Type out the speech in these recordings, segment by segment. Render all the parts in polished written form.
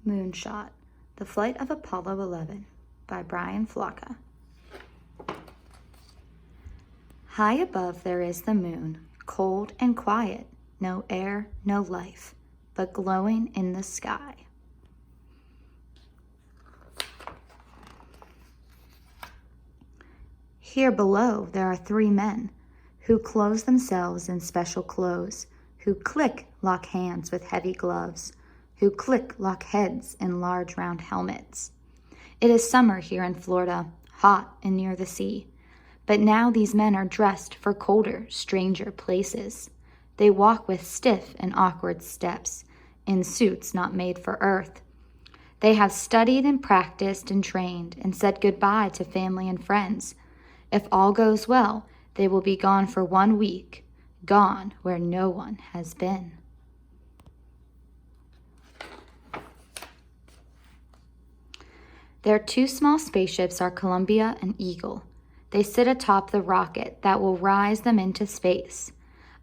Moonshot, The Flight of Apollo 11 by Brian Flocka. High above there is the moon, cold and quiet, no air, no life, but glowing in the sky. Here below there are 3 men who clothe themselves in special clothes, who click lock hands with heavy gloves, who click lock heads in large round helmets. It is summer here in Florida, hot and near the sea. But now these men are dressed for colder, stranger places. They walk with stiff and awkward steps, in suits not made for earth. They have studied and practiced and trained and said goodbye to family and friends. If all goes well, they will be gone for 1 week, gone where no one has been. Their 2 small spaceships are Columbia and Eagle. They sit atop the rocket that will rise them into space.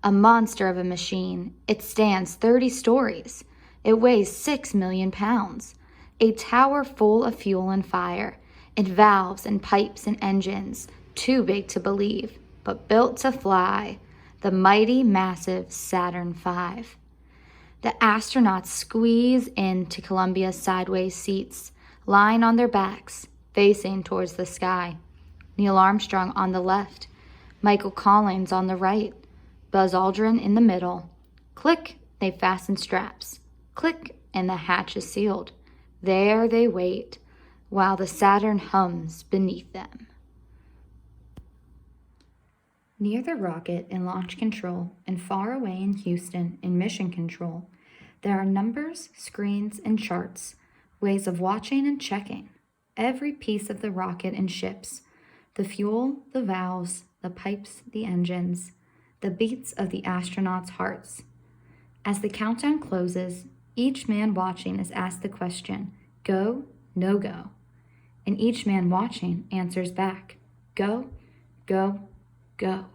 A monster of a machine, it stands 30 stories. It weighs 6 million pounds. A tower full of fuel and fire. It valves and pipes and engines, too big to believe, but built to fly. The mighty, massive Saturn V. The astronauts squeeze into Columbia's sideways seats, lying on their backs, facing towards the sky. Neil Armstrong on the left, Michael Collins on the right, Buzz Aldrin in the middle. Click, they fasten straps. Click, and the hatch is sealed. There they wait, while the Saturn hums beneath them. Near the rocket in launch control and far away in Houston in mission control, there are numbers, screens, and charts, ways of watching and checking every piece of the rocket and ships, the fuel, the valves, the pipes, the engines, the beats of the astronauts' hearts. As the countdown closes, each man watching is asked the question, go, no go. And each man watching answers back, go, go, go.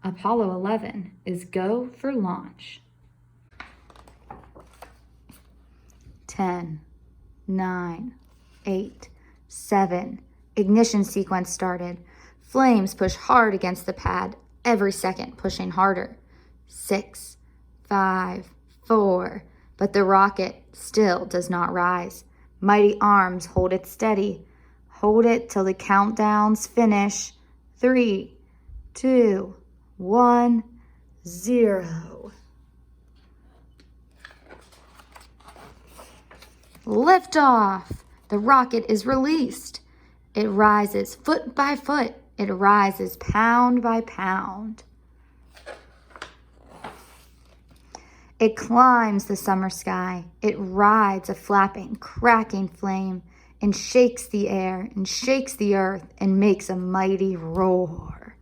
Apollo 11 is go for launch. 10, 9, 8, 7. Ignition sequence started. Flames push hard against the pad, every second pushing harder. 6, 5, 4. But the rocket still does not rise. Mighty arms hold it steady. Hold it till the countdowns finish. 3, 2, 1, 0. Liftoff! The rocket is released. It rises foot by foot. It rises pound by pound. It climbs the summer sky. It rides a flapping, cracking flame and shakes the air and shakes the earth and makes a mighty roar.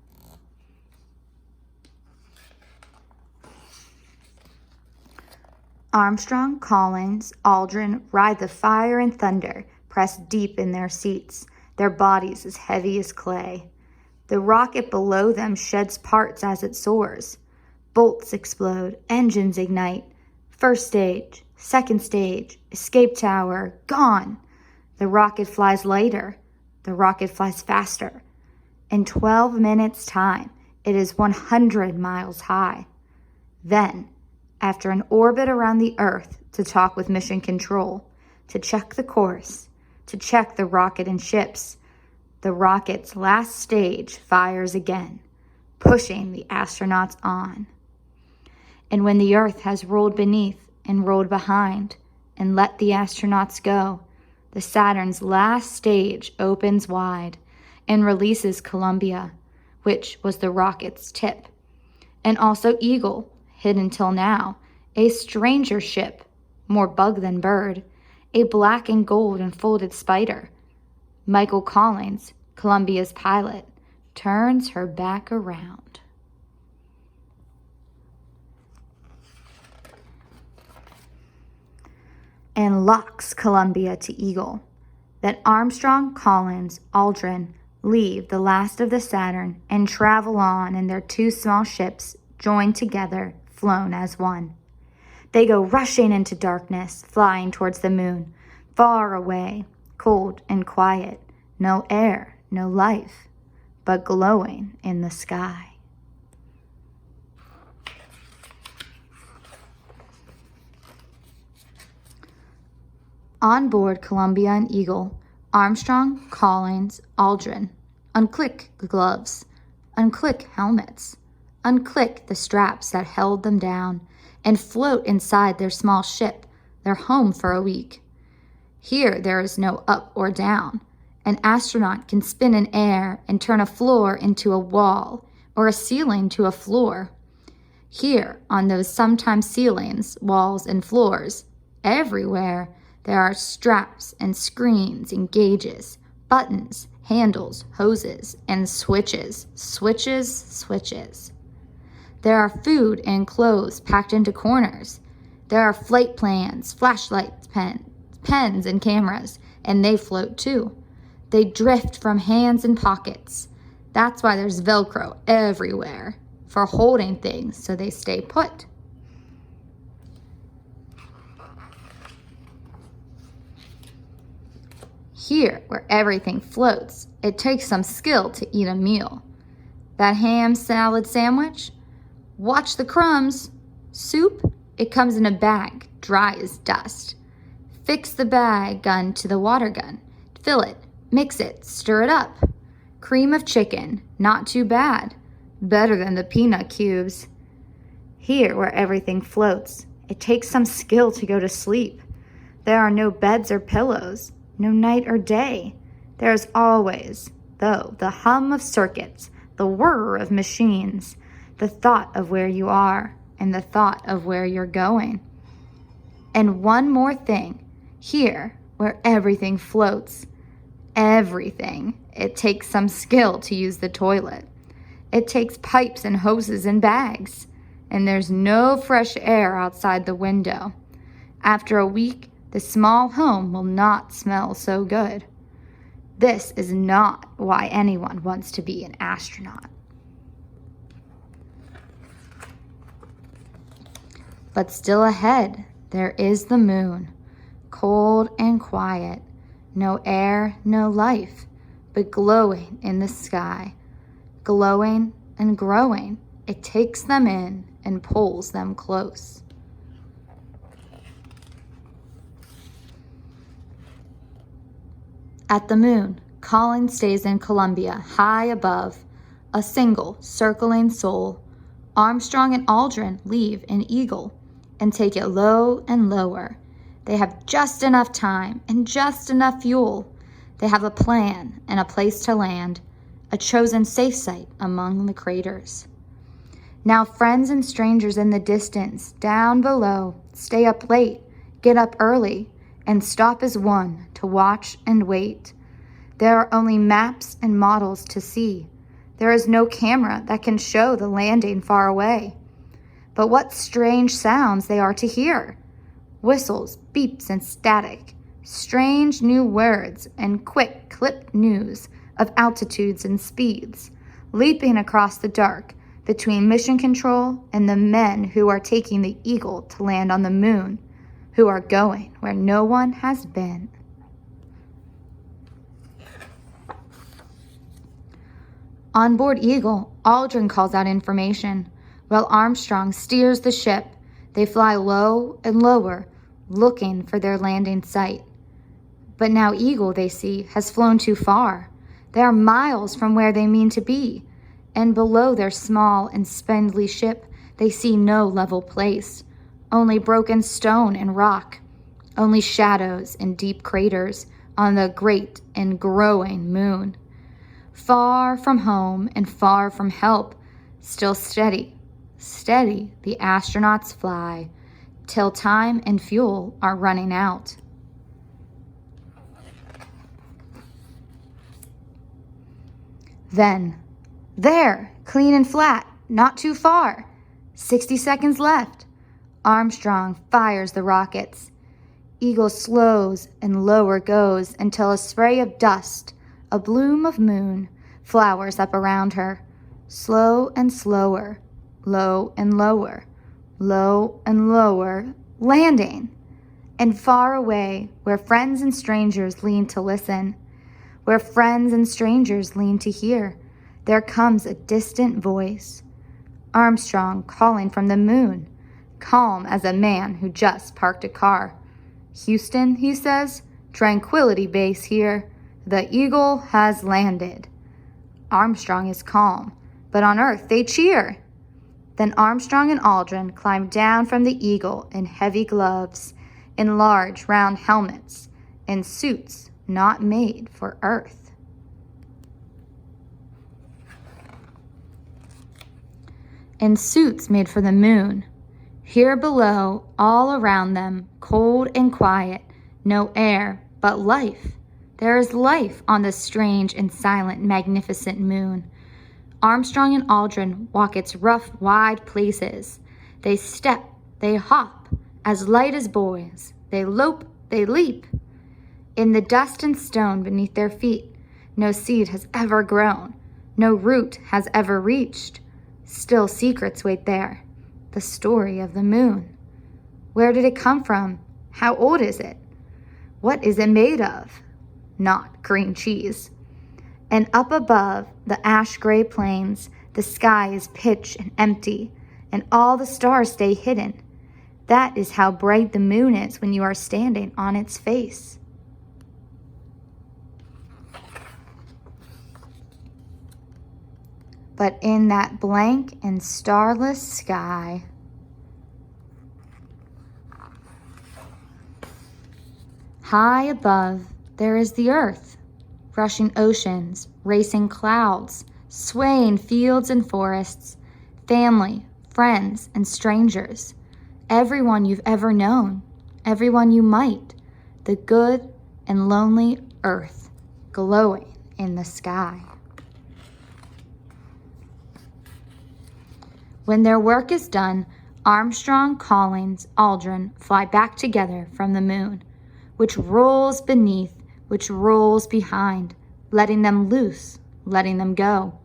Armstrong, Collins, Aldrin ride the fire and thunder, pressed deep in their seats, their bodies as heavy as clay. The rocket below them sheds parts as it soars. Bolts explode, engines ignite. First stage, second stage, escape tower, gone. The rocket flies lighter. The rocket flies faster. In 12 minutes' time, it is 100 miles high. Then, after an orbit around the Earth to talk with mission control, to check the course, to check the rocket and ships, the rocket's last stage fires again, pushing the astronauts on. And when the Earth has rolled beneath and rolled behind and let the astronauts go, the Saturn's last stage opens wide and releases Columbia, which was the rocket's tip, and also Eagle, hidden till now, a stranger ship, more bug than bird, a black and gold enfolded spider. Michael Collins, Columbia's pilot, turns her back around. And locks Columbia to Eagle. Then Armstrong, Collins, Aldrin leave the last of the Saturn and travel on in their 2 small ships joined together, flown as one. They go rushing into darkness, flying towards the moon. Far away, cold and quiet, no air, no life, but glowing in the sky. On board Columbia and Eagle, Armstrong, Collins, Aldrin, unclick the gloves, unclick helmets, unclick the straps that held them down, and float inside their small ship, their home for a week. Here there is no up or down. An astronaut can spin in air and turn a floor into a wall or a ceiling to a floor. Here, on those sometimes ceilings, walls, and floors, everywhere, there are straps and screens and gauges, buttons, handles, hoses, and switches, switches, switches. There are food and clothes packed into corners. There are flight plans, flashlights, pens, and cameras, and they float too. They drift from hands and pockets. That's why there's Velcro everywhere, for holding things so they stay put. Here, where everything floats, it takes some skill to eat a meal. That ham salad sandwich? Watch the crumbs. Soup? It comes in a bag, dry as dust. Fix the bag gun to the water gun. Fill it, mix it, stir it up. Cream of chicken, not too bad. Better than the peanut cubes. Here, where everything floats, it takes some skill to go to sleep. There are no beds or pillows, no night or day. There is always, though, the hum of circuits, the whir of machines, the thought of where you are, and the thought of where you're going. And one more thing, here, where everything floats, everything, it takes some skill to use the toilet. It takes pipes and hoses and bags, and there's no fresh air outside the window. After a week, the small home will not smell so good. This is not why anyone wants to be an astronaut. But still ahead, there is the moon, cold and quiet, no air, no life, but glowing in the sky, glowing and growing. It takes them in and pulls them close. At the moon, Colin stays in Columbia, high above, a single circling soul. Armstrong and Aldrin leave in Eagle and take it low and lower. They have just enough time and just enough fuel. They have a plan and a place to land, a chosen safe site among the craters. Now friends and strangers in the distance, down below, stay up late, get up early, and stop as one to watch and wait. There are only maps and models to see. There is no camera that can show the landing far away. But what strange sounds they are to hear. Whistles, beeps, and static. Strange new words and quick clipped news of altitudes and speeds, leaping across the dark between mission control and the men who are taking the Eagle to land on the moon, who are going where no one has been. On board Eagle, Aldrin calls out information, while Armstrong steers the ship. They fly low and lower, looking for their landing site. But now Eagle, they see, has flown too far. They are miles from where they mean to be, and below their small and spindly ship, they see no level place, only broken stone and rock, only shadows and deep craters on the great and growing moon. Far from home and far from help, still steady, steady the astronauts fly, till time and fuel are running out. Then, there, clean and flat, not too far, 60 seconds left. Armstrong fires the rockets. Eagle slows and lower goes until a spray of dust, a bloom of moon, flowers up around her. Slow and slower, low and lower, low and lower, landing. And far away, where friends and strangers lean to listen, where friends and strangers lean to hear, there comes a distant voice. Armstrong calling from the moon, calm as a man who just parked a car. Houston, he says, tranquility base here. The Eagle has landed. Armstrong is calm, but on Earth they cheer. Then Armstrong and Aldrin climbed down from the Eagle in heavy gloves, in large round helmets, in suits not made for Earth. In suits made for the moon. Here below, all around them, cold and quiet, no air, but life. There is life on this strange and silent, magnificent moon. Armstrong and Aldrin walk its rough, wide places. They step, they hop, as light as boys. They lope, they leap. In the dust and stone beneath their feet, no seed has ever grown, no root has ever reached. Still secrets wait there. The story of the moon. Where did it come from? How old is it? What is it made of? Not green cheese. And up above the ash-gray plains, the sky is pitch and empty, and all the stars stay hidden. That is how bright the moon is when you are standing on its face. But in that blank and starless sky, high above, there is the earth, rushing oceans, racing clouds, swaying fields and forests, family, friends, and strangers, everyone you've ever known, everyone you might, the good and lonely earth glowing in the sky. When their work is done, Armstrong, Collins, Aldrin fly back together from the moon, which rolls beneath, which rolls behind, letting them loose, letting them go.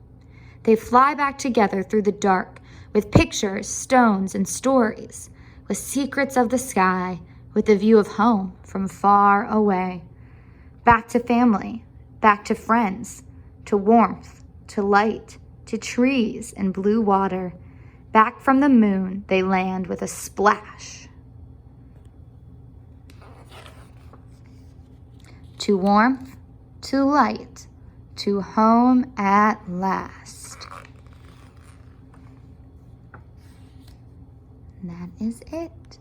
They fly back together through the dark, with pictures, stones, and stories, with secrets of the sky, with a view of home from far away. Back to family, back to friends, to warmth, to light, to trees and blue water. Back from the moon, they land with a splash. To warmth, to light, to home at last. And that is it.